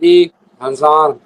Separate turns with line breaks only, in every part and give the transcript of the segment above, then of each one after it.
1000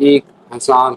1000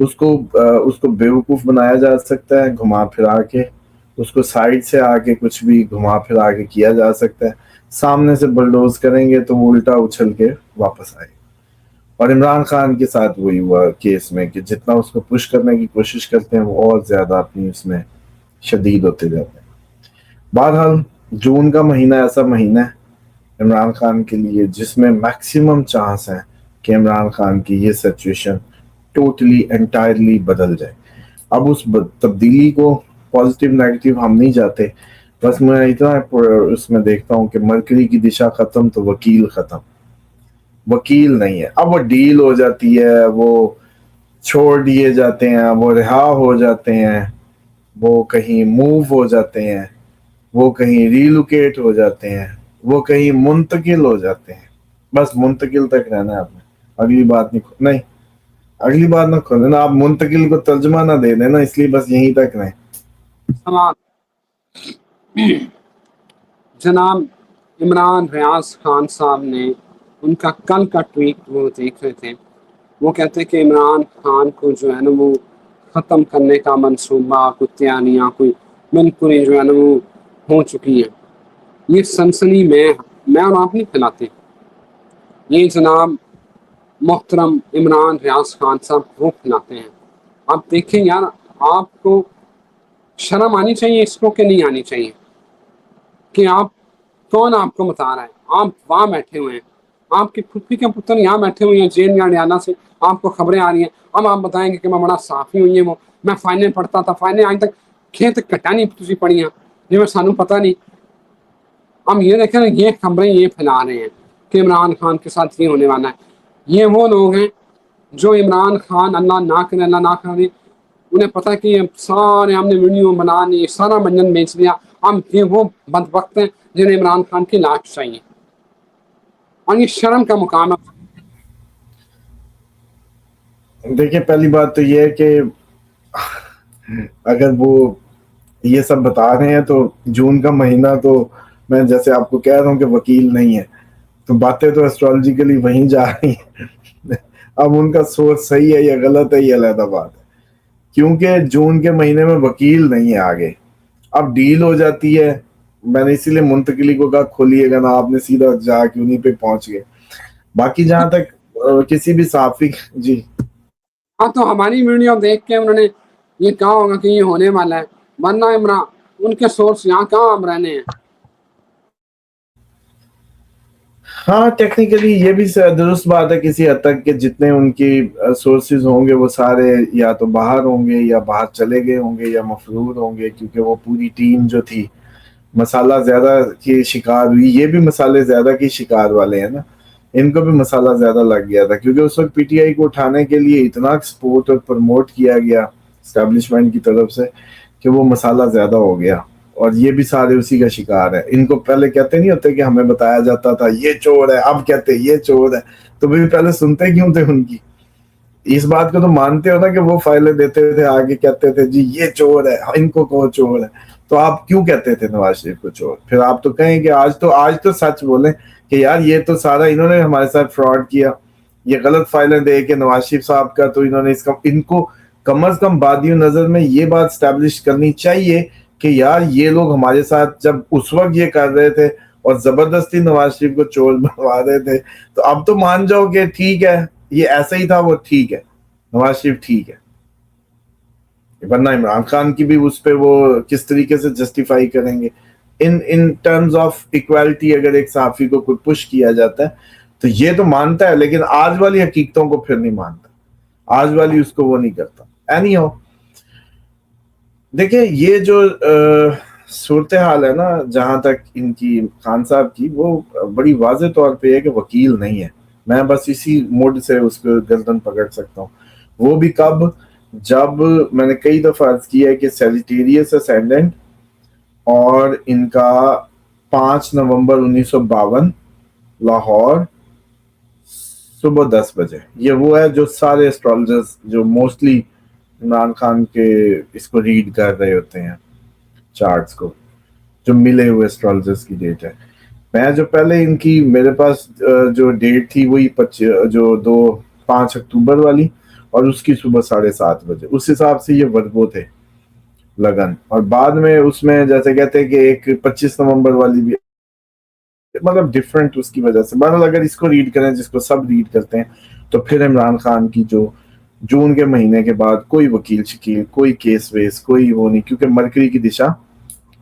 اس کو بیوقوف بنایا جا سکتا ہے گھما پھرا کے, اس کو سائڈ سے آ کے کچھ بھی گھما پھرا کے کیا جا سکتا ہے, سامنے سے بلڈوز کریں گے تو وہ الٹا اچھل کے واپس آئے. اور عمران خان کے ساتھ وہی ہوا کیس میں کہ جتنا اس کو پش کرنے کی کوشش کرتے ہیں وہ اور زیادہ اپنی اس میں شدید ہوتے جاتے ہیں. بہرحال جون کا مہینہ ایسا مہینہ ہے عمران خان کے لیے جس میں میکسیمم چانس ہیں کہ عمران خان کی یہ سچویشن ٹوٹلی انٹائرلی بدل جائے. اب اس تبدیلی کو پازیٹیو نیگیٹو ہم نہیں جاتے, بس میں اتنا اس میں دیکھتا ہوں کہ مرکری کی دشا ختم تو وکیل ختم. وکیل نہیں ہے, اب وہ ڈیل ہو جاتی ہے, وہ چھوڑ دیے جاتے ہیں, وہ رہا ہو جاتے ہیں, وہ کہیں موو ہو جاتے ہیں, وہ کہیں ریلوکیٹ ہو جاتے ہیں, وہ کہیں منتقل ہو جاتے ہیں. بس منتقل تک رہنا ہے آپ نے, اگلی بات نہیں اگلی بات نہ کھولے نا, آپ منتقل کو ترجمہ نہ دے دینا, اس لیے بس یہیں تک رہیں.
جناب عمران ریاض خان صاحب نے ان کا کل کا ٹویٹ وہ دیکھ رہے تھے, وہ کہتے کہ عمران خان کو جو ہے نا وہ ختم کرنے کا منصوبہ, کوئی تیاریاں, کوئی منقریں جو ہے نا وہ ہو چکی ہیں. یہ سنسنی میں اور آپ نہیں پھیلاتے, یہ جناب محترم عمران ریاض خان صاحب وہ پھیلاتے ہیں. آپ دیکھیں یار, آپ کو شرم آنی چاہیے اس کو کہ نہیں آنی چاہیے کہ آپ کون آپ کو بتا رہا ہے. آپ وہاں بیٹھے ہوئے ہیں, آپ کے پھپھی کے پتر یہاں بیٹھے ہوئے ہیں جیل یا ہریانہ سے, آپ کو خبریں آ رہی ہیں. اب آپ بتائیں گے کہ میں بڑا صافی ہوئی ہوں, میں فائنل پڑھتا تھا, فائنل آج تک کھیت کٹانی تھی پڑی ہیں جی میں سانو پتہ نہیں. ہم یہ دیکھیں نا, یہ خبریں یہ پھیلا رہے ہیں کہ عمران خان کے ساتھ یہ ہونے والا ہے. یہ وہ لوگ ہیں جو عمران خان اللہ نہ کرے انہیں پتہ کہ یہ سارے ہم نے ویڈیو بنا لی, سارا منجن بیچ لیا. ہم یہ وہ بدبخت ہیں جنہیں عمران خان کی لاش چاہیے, اور یہ شرم کا مقام ہے.
دیکھیں پہلی بات تو یہ ہے کہ اگر وہ یہ سب بتا رہے ہیں تو جون کا مہینہ تو میں جیسے آپ کو کہہ رہا ہوں کہ وکیل نہیں ہے, تو باتیں تو ایسٹرالوجیکلی وہیں جا رہی ہیں. اب ان کا سورس صحیح ہے یا غلط ہے یہ علیحدہ بات ہے, کیونکہ جون کے مہینے میں وکیل نہیں ہے آگے. اب ڈیل ہو جاتی ہے, میں نے اسی لیے منتقلی کو کہا کھولیے گا نا, آپ نے سیدھا جا کے انہیں پہ پہنچ گئے. باقی جہاں تک کسی بھی صحافی جی
ہاں تو ہماری ویڈیو دیکھ کے انہوں نے یہ کہا ہوگا کہ یہ ہونے والا ہے, ورنہ عمران ان کے سورس یہاں کہاں ہم رہنے ہیں.
ہاں ٹیکنیکلی یہ بھی درست بات ہے کسی حد تک کہ جتنے ان کی سورسز ہوں گے وہ سارے یا تو باہر ہوں گے یا باہر چلے گئے ہوں گے یا مفرور ہوں گے, کیونکہ وہ پوری ٹیم جو تھی مسالہ زیادہ کی شکار ہوئی. یہ بھی مسالے زیادہ کی شکار والے ہیں نا, ان کو بھی مسالہ زیادہ لگ گیا تھا, کیونکہ اس وقت پی ٹی آئی کو اٹھانے کے لیے اتنا سپورٹ اور پروموٹ کیا گیا اسٹیبلشمنٹ کی طرف سے کہ وہ مسالہ زیادہ ہو گیا, اور یہ بھی سارے اسی کا شکار ہے. ان کو پہلے کہتے نہیں ہوتے کہ ہمیں بتایا جاتا تھا یہ چور ہے, اب کہتے یہ چور ہے, تو بھی پہلے سنتے کیوں تھے ان کی؟ اس بات کو تو مانتے ہو نا کہ وہ فائلیں دیتے تھے, آگے کہتے تھے جی یہ چور ہے, ان کو کہو چور ہے, تو آپ کیوں کہتے تھے نواز شریف کو چور؟ پھر آپ تو کہیں کہ آج تو سچ بولیں کہ یار یہ تو سارا انہوں نے ہمارے ساتھ فراڈ کیا, یہ غلط فائلیں دے کے نواز شریف صاحب کا, تو انہوں نے ان کو کم از کم بادی نظر میں یہ بات اسٹیبلش کرنی چاہیے کہ یار یہ لوگ ہمارے ساتھ جب اس وقت یہ کر رہے تھے اور زبردستی نواز شریف کو چور بنوا رہے تھے, تو اب تو مان جاؤ کہ ٹھیک ہے یہ ایسا ہی تھا, وہ ٹھیک ہے, نواز شریف ٹھیک ہے. ورنہ عمران خان کی بھی اس پہ وہ کس طریقے سے جسٹیفائی کریں گے ان ٹرمز آف ایکوالٹی. اگر ایک صحافی کو کوئی پش کیا جاتا ہے تو یہ تو مانتا ہے, لیکن آج والی حقیقتوں کو پھر نہیں مانتا, آج والی اس کو وہ نہیں کرتا. اینی ہو, دیکھیں یہ جو صورتحال ہے نا جہاں تک ان کی خان صاحب کی, وہ بڑی واضح طور پہ ہے کہ وکیل نہیں ہے. میں بس اسی موڈ سے اس کو گردن پکڑ سکتا ہوں. وہ بھی کب؟ جب میں نے کئی دفعہ عرض کیا ہے کہ سیجیٹیریس اسینڈنٹ اور ان کا 5 نومبر 1952 لاہور صبح 10 بجے, یہ وہ ہے جو سارے اسٹرالوجرز جو موسٹلی عمران خان کے اس کو ریڈ کر رہے ہوتے ہیں چارٹس کو, جو ملے ہوئے اسٹرالوجرز کی ڈیٹ ہے. میں جو پہلے ان کی میرے پاس جو ڈیٹ تھی وہی جو 5 اکتوبر والی, اور اس کی صبح 7:30 بجے. اس حساب سے یہ ورگو تھے لگن. اور بعد میں اس میں جیسے کہتے ہیں کہ ایک 25 نومبر والی بھی مطلب ڈفرینٹ اس کی وجہ سے. بہرحال اگر اس کو ریڈ کریں جس کو سب ریڈ کرتے ہیں تو پھر عمران خان کی جو جون کے مہینے کے بعد کوئی وکیل شکیل کوئی کیس ویس کوئی وہ نہیں, کیونکہ مرکری کی دشا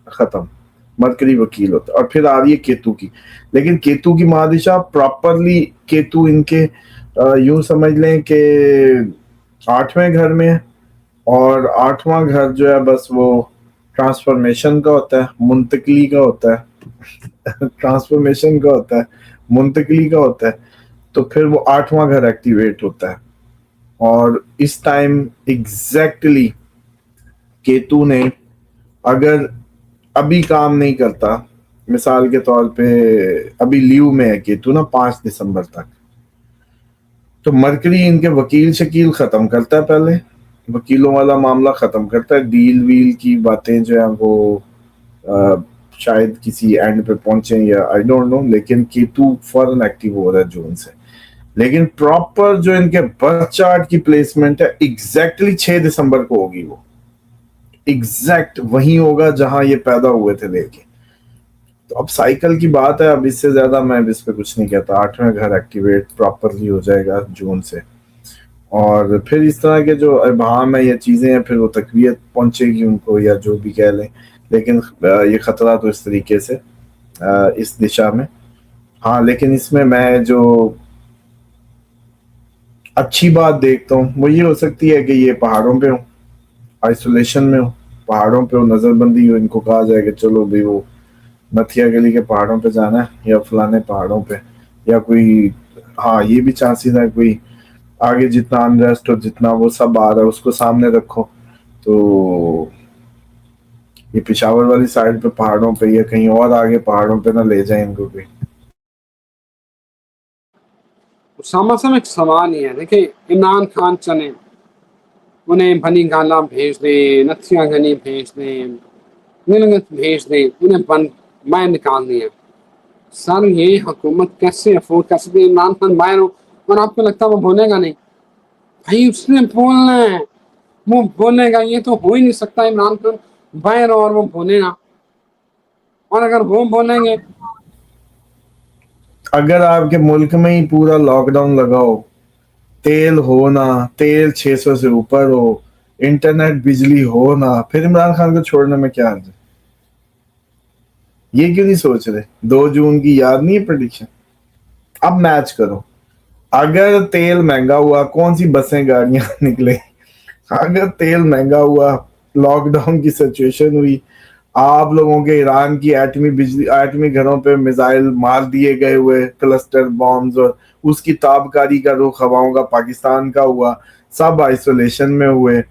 ختم, مرکری وکیل ہوتا ہے. اور پھر آ رہی ہے کیتو کی, لیکن کیتو کی مہادشا پراپرلی کیتو ان کے یوں سمجھ لیں کہ 8ویں گھر میں ہے, اور 8واں گھر جو ہے بس وہ ٹرانسفارمیشن کا ہوتا ہے, منتقلی کا ہوتا ہے ٹرانسفارمیشن کا ہوتا ہے, منتقلی کا ہوتا ہے. تو پھر وہ 8واں گھر ایکٹیویٹ ہوتا ہے. اور اس ٹائم ایگزیکٹلی کیتو نے اگر ابھی کام نہیں کرتا, مثال کے طور پہ ابھی لیو میں ہے کیتو نا 5 دسمبر تک, تو مرکری ان کے وکیل شکیل ختم کرتا ہے, پہلے وکیلوں والا معاملہ ختم کرتا ہے. ڈیل ویل کی باتیں جو ہیں وہ شاید کسی اینڈ پہ پہنچیں یا آئی ڈونٹ نو, لیکن کیتو فوراً ایکٹیو ہو رہا ہے جون سے. لیکن پراپر جو ان کے برتھ چارٹ کی پلیسمنٹ ہے ایگزیکٹلی 6 دسمبر کو ہوگی, وہ ایگزیکٹ وہیں ہوگا جہاں یہ پیدا ہوئے تھے لے کے. تو اب سائیکل کی بات ہے, اب اس سے زیادہ میں اس پہ کچھ نہیں کہتا. 8واں گھر ایکٹیویٹ پراپرلی ہو جائے گا جون سے, اور پھر اس طرح کے جو ابہام ہے یا چیزیں ہیں پھر وہ تقویت پہنچے گی ان کو یا جو بھی کہہ لیں. لیکن یہ خطرہ تو اس طریقے سے اس دشا میں. ہاں لیکن اس میں جو اچھی بات دیکھتا ہوں وہ یہ ہو سکتی ہے کہ یہ پہاڑوں پہ ہوں, آئسولیشن میں ہوں, پہاڑوں پہ ہو, نظر بندی ہو, ان کو کہا جائے کہ چلو بھائی وہ نتھیا گلی کے پہاڑوں پہ جانا ہے یا فلانے پہاڑوں پہ, یا کوئی ہاں یہ بھی چانسز ہے کوئی آگے جتنا انریسٹ اور جتنا وہ سب آ رہا ہے اس کو سامنے رکھو تو یہ پشاور والی سائڈ پہ پہاڑوں پہ یا کہیں اور آگے پہاڑوں پہ نہ لے جائیں ان کو کوئی.
اسامہ صاحب ایک سوال یہ ہے, دیکھیں عمران خان چلیں, انہیں بنی گالا بھیج دیں, نتھیا گنی بھیج دیں, نیلگت بھیج دیں, انہیں میں نکال دیا. سر یہ حکومت کیسے افورڈ کر سکتی ہے؟ عمران خان باہر ہو اور آپ کو لگتا ہے وہ بولے گا نہیں؟ بھائی اس نے بولنا ہے, وہ بولے گا, یہ تو ہو ہی نہیں سکتا عمران خان باہر ہو اور وہ بولے گا. اور اگر وہ بولیں گے,
اگر آپ کے ملک میں ہی پورا لاک ڈاؤن لگا ہو, تیل ہو نہ, تیل 600 سے اوپر ہو, انٹرنیٹ بجلی ہو نہ, پھر عمران خان کو چھوڑنے میں کیا حرج ہے؟ یہ کیوں نہیں سوچ رہے؟ 2 جون کی یاد نہیں ہے پریڈکشن؟ اب میچ کرو, اگر تیل مہنگا ہوا کون سی بسیں گاڑیاں نکلے, اگر تیل مہنگا ہوا, لاک ڈاؤن کی سچویشن ہوئی, آپ لوگوں کے ایران کی ایٹمی گھروں پہ میزائل مار دیے گئے ہوئے, کلسٹر بامز, اور اس کی تابکاری کا رخ ہواؤں کا پاکستان کا ہوا, سب آئسولیشن میں ہوئے,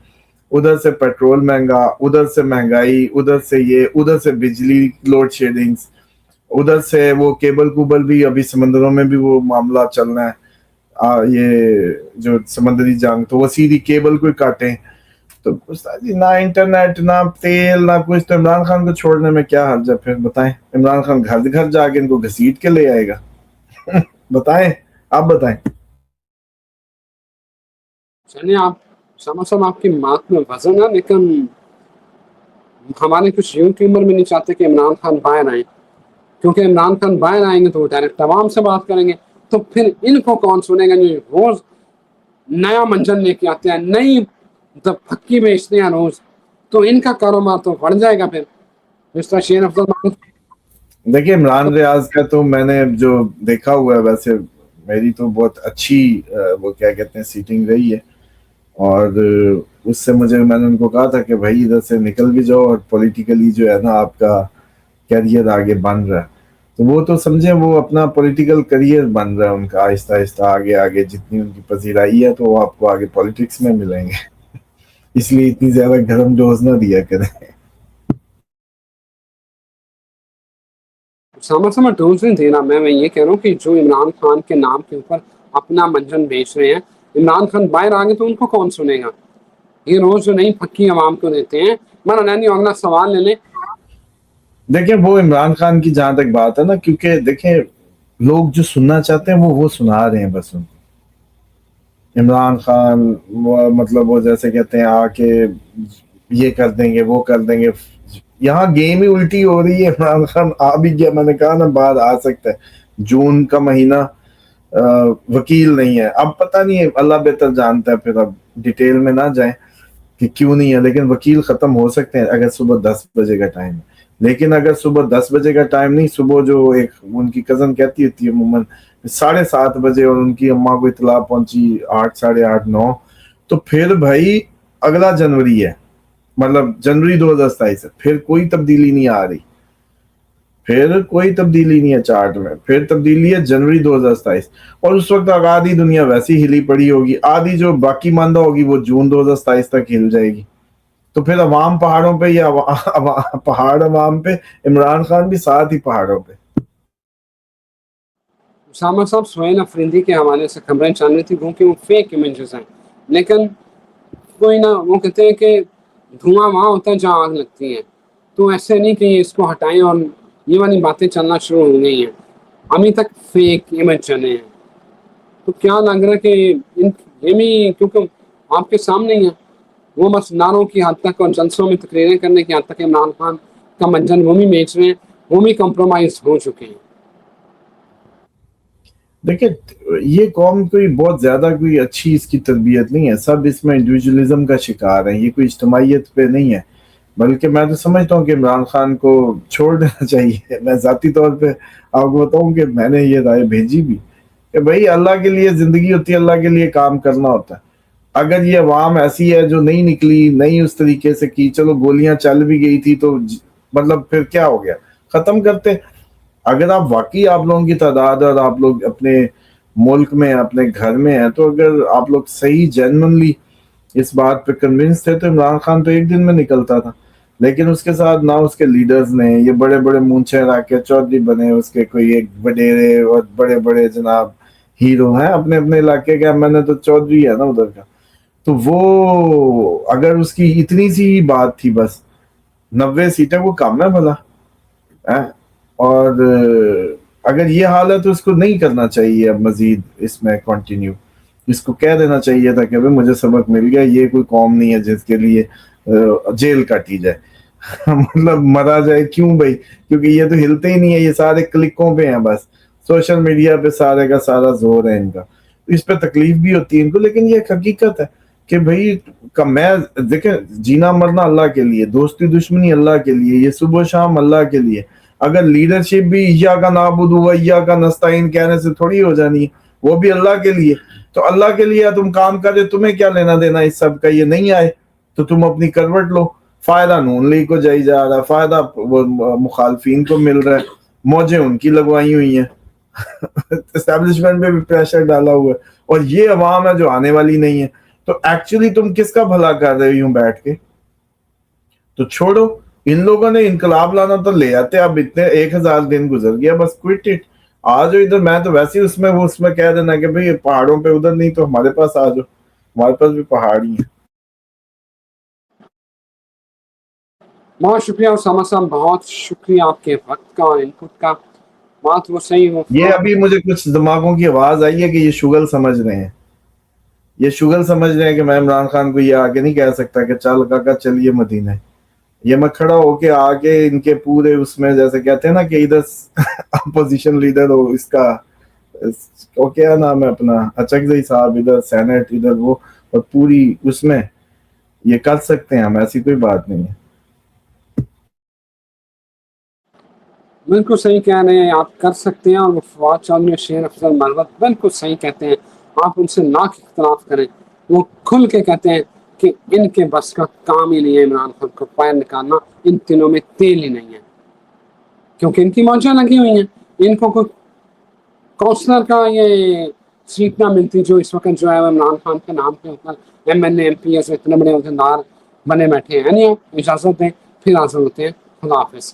ادھر سے پیٹرول مہنگا, ادھر سے مہنگائی, ادھر سے یہ, ادھر سے بجلی لوڈ شیڈنگز, ادھر سے وہ کیبل کوبل بھی ابھی سمندروں میں بھی وہ معاملہ چل رہا ہے, یہ جو سمندری جنگ, تو وہ سیدھی کیبل کو کاٹیں. تو نہ انٹرنیٹ نہ تیل نہ کچھ, تو عمران خان کو چھوڑنے میں کیا حرج ہے؟ پھر بتائیں, عمران خان گھر گھر جا کے ان کو گھسیٹ کے لے آئے گا؟ بتائیں, آپ بتائیں.
چلیے آپ اسامہ صاحب آپ کی بات میں وزن ہے, لیکن ہمارے کچھ یوٹیوبر بھی نہیں چاہتے کہ عمران خان باہر آئیں, کیونکہ عمران خان باہر آئیں گے تو وہ ڈائریکٹ عوام سے بات کریں گے, تو پھر ان کو کون سنے گا جو روز نیا منجن لے کے آتے ہیں, نئی پھکی بیچتے ہیں روز, تو ان کا کاروبار تو بڑھ جائے گا. پھر اس طرح شیر افضل.
دیکھیے عمران ریاض کا تو میں نے جو دیکھا ہوا ہے, ویسے میری تو بہت اچھی وہ کیا کہتے ہیں سیٹنگ رہی ہے, اور اس سے میں نے ان کو کہا تھا کہ بھائی ادھر سے نکل بھی جاؤ, اور پولیٹیکلی جو ہے نا آپ کا کیریئر آگے بن رہا ہے, تو وہ تو سمجھیں وہ اپنا پولیٹیکل کریئر بن رہا ہے ان کا آہستہ آہستہ آگے جتنی ان کی پذیرائی ہے تو وہ آپ کو آگے پولیٹکس میں ملیں گے. اس لیے اتنی زیادہ گرم جوش نہ دیا کریں.
سامر سے میں ڈوز نہیں دے رہا, میں یہ کہہ رہا ہوں کہ جو عمران خان کے نام کے اوپر اپنا منجن بیچ رہے ہیں, عمران خان باہر آگے تو ان کو کون سنے گا؟ یہ روز جو نئی پھکی عوام کو دیتے ہیں. میں اگلا سوال لے لیں.
دیکھیں وہ عمران خان کی جہاں تک بات ہے نا, کیونکہ دیکھیں لوگ جو سننا چاہتے ہیں وہ سنا رہے ہیں بس ان کو. عمران خان مطلب وہ جیسے کہتے ہیں آ کے یہ کر دیں گے وہ کر دیں گے. یہاں گیم ہی الٹی ہو رہی ہے. عمران خان آ بھی گیا, میں نے کہا نا باہر آ سکتا ہے, جون کا مہینہ وکیل نہیں ہے. اب پتہ نہیں ہے, اللہ بہتر جانتا ہے, پھر اب ڈیٹیل میں نہ جائیں کہ کیوں نہیں ہے, لیکن وکیل ختم ہو سکتے ہیں اگر صبح 10 بجے کا ٹائم ہے. لیکن اگر صبح 10 بجے کا ٹائم نہیں, صبح جو ایک ان کی کزن کہتی ہوتی ہے عموماً 7:30 بجے, اور ان کی اماں کو اطلاع پہنچی 8, 8:30, 9, تو پھر بھائی اگلا جنوری ہے, مطلب جنوری 2027 ہے, پھر کوئی تبدیلی نہیں آ رہی, پھر کوئی تبدیلی نہیں ہے چارٹ میں, پھر تبدیلی ہے جنوری 2027. اور اس وقت آدھی دنیا ویسی ہلی پڑی ہوگی, آدھی جو باقی ماندہ ہوگی وہ جون 2027 تک ہل جائے گی. تو پھر عوام پہاڑوں پہ, یا پہاڑ عوام پہ, عمران خان بھی ساتھ ہی پہاڑوں پہ.
اسامہ صاحب سہیل افریدی کے حوالے سے خبریں چل رہی تھی کہ وہ فیک امیجز ہیں, لیکن کوئی نہ, وہ کہتے ہیں کہ دھواں وہاں ہوتا ہے جہاں آگ لگتی ہے, تو ایسے نہیں کہ اس کو ہٹائیں اور یہ والی باتیں چلنا شروع ہو گئی ہیں. ابھی تک فیک امیج چلے ہیں, تو کیا لگ رہا ہے کہ یہ بھی کیونکہ آپ کے سامنے ہی ہیں, وہ بس نعروں کی حد تک اور جلسوں میں تقریریں کرنے کی حد تک عمران خان کا منجن وہ بھی بیچ رہے ہیں, وہ بھی کمپرومائز ہو چکے ہیں.
دیکھیں یہ قوم کوئی بہت زیادہ کوئی اچھی اس کی تربیت نہیں ہے, سب اس میں انڈیویجولزم کا شکار ہیں, یہ کوئی اجتماعیت پہ نہیں ہے. بلکہ میں تو سمجھتا ہوں کہ عمران خان کو چھوڑ دینا چاہیے. میں ذاتی طور پہ آپ کو بتاؤں کہ میں نے یہ رائے بھیجی بھی کہ بھائی اللہ کے لیے زندگی ہوتی ہے, اللہ کے لیے کام کرنا ہوتا ہے. اگر یہ عوام ایسی ہے جو نہیں نکلی, نہیں اس طریقے سے کی, چلو گولیاں چل بھی گئی تھی تو مطلب پھر کیا ہو گیا, ختم کرتے. اگر آپ واقعی آپ لوگوں کی تعداد اور آپ لوگ اپنے ملک میں اپنے گھر میں ہیں, تو اگر آپ لوگ صحیح جینوینلی اس بات پہ کنونس تھے تو عمران خان تو ایک دن میں نکلتا تھا. لیکن اس کے ساتھ نہ اس کے لیڈرز نے, یہ بڑے بڑے مونچھے علاقے چودھری بنے, اس کے کوئی ایک وڈیرے اور بڑے بڑے جناب ہیرو ہیں اپنے اپنے علاقے کے. میں نے تو چودھری ہے نا ادھر کا, تو وہ اگر اس کی اتنی سی بات تھی, بس 90 سیٹیں وہ کم ہے بھلا, اور اگر یہ حال ہے تو اس کو نہیں کرنا چاہیے اب مزید اس میں کنٹینیو. اس کو کہہ دینا چاہیے تھا کہ مجھے سبق مل گیا, یہ کوئی قوم نہیں ہے جس کے لیے جیل کاٹی جائے. مطلب مرا جائے کیوں بھائی, کیونکہ یہ تو ہلتے ہی نہیں ہے, یہ سارے کلکوں پہ ہیں, بس سوشل میڈیا پہ سارے کا سارا زور ہے ان کا. اس پہ تکلیف بھی ہوتی ہے ان کو, لیکن یہ ایک حقیقت ہے کہ بھائی میں دیکھیں جینا مرنا اللہ کے لیے, دوستی دشمنی اللہ کے لیے, یہ صبح و شام اللہ کے لیے. اگر لیڈرشپ بھی ایاک نعبد و ایاک نستعین کہنے سے تھوڑی ہو جانی ہے, وہ بھی اللہ کے لیے. تو اللہ کے لیے تم کام کر رہے, تمہیں کیا لینا دینا اس سب کا, یہ نہیں آئے تو تم اپنی کروٹ لو. فائدہ نون لیگ کو جائی جا رہا ہے, فائدہ مخالفین کو مل رہا ہے, موجیں ان کی لگوائی ہوئی ہیں, اسٹیبلشمنٹ پہ بھی پریشر ڈالا ہوا ہے, اور یہ عوام ہے جو آنے والی نہیں ہے. تو ایکچولی تم کس کا بھلا کر رہے ہو بیٹھ کے؟ تو چھوڑو, ان لوگوں نے انقلاب لانا تو لے آتے, اب اتنے 1000 دن گزر گیا, بس کوئٹ اٹ, آ جاؤ ادھر. میں تو ویسے ہی اس میں کہہ دینا کہ بھئی پہاڑوں پہ ادھر نہیں تو ہمارے پاس آ جاؤ, ہمارے پاس بھی پہاڑ ہی ہیں.
بہت شکریہ اسامہ صاحب, بہت شکریہ آپ کے وقت کا اور انپٹ کا. بات وہ صحیح ہو.
یہ ابھی مجھے کچھ دماغوں کی آواز آئی ہے کہ یہ شغل سمجھ رہے ہیں, یہ شغل سمجھ رہے ہیں کہ میں عمران خان کو یہ آگے نہیں کہہ سکتا کہ چل کاکا چلیے مدینہ. یہ میں کھڑا ہو کے آگے ان کے پورے اس میں جیسے کہتے ہیں نا کہ ادھر اپوزیشن لیڈر ہو, اس کا کیا نام ہے اپنا, اچکزئی صاحب ادھر سینٹ, ادھر وہ, اور پوری اس میں یہ کر سکتے ہیں ہم, ایسی کوئی بات نہیں ہے.
بالکل صحیح کہہ رہے ہیں, آپ کر سکتے ہیں. اور فواد چودھری اور شیر افضل مروت بالکل صحیح کہتے ہیں, آپ ان سے لاکھ اختلاف کریں, وہ کھل کے کہتے ہیں کہ ان کے بس کا کام ہی نہیں ہے عمران خان کو پیر نکالنا, ان تینوں میں تیل ہی نہیں ہے, کیونکہ ان کی موجیں لگی ہوئی ہیں. ان کو کوئی کونسلر کا یہ سیٹ نہ ملتی جو اس وقت جو ہے عمران خان کے نام کے اوپر MLA MP ایسے اتنے بڑے عہدیدار بنے بیٹھے ہیں. نہیں, اجازت دیں, پھر حاضر ہوتے ہیں. خدا حافظ.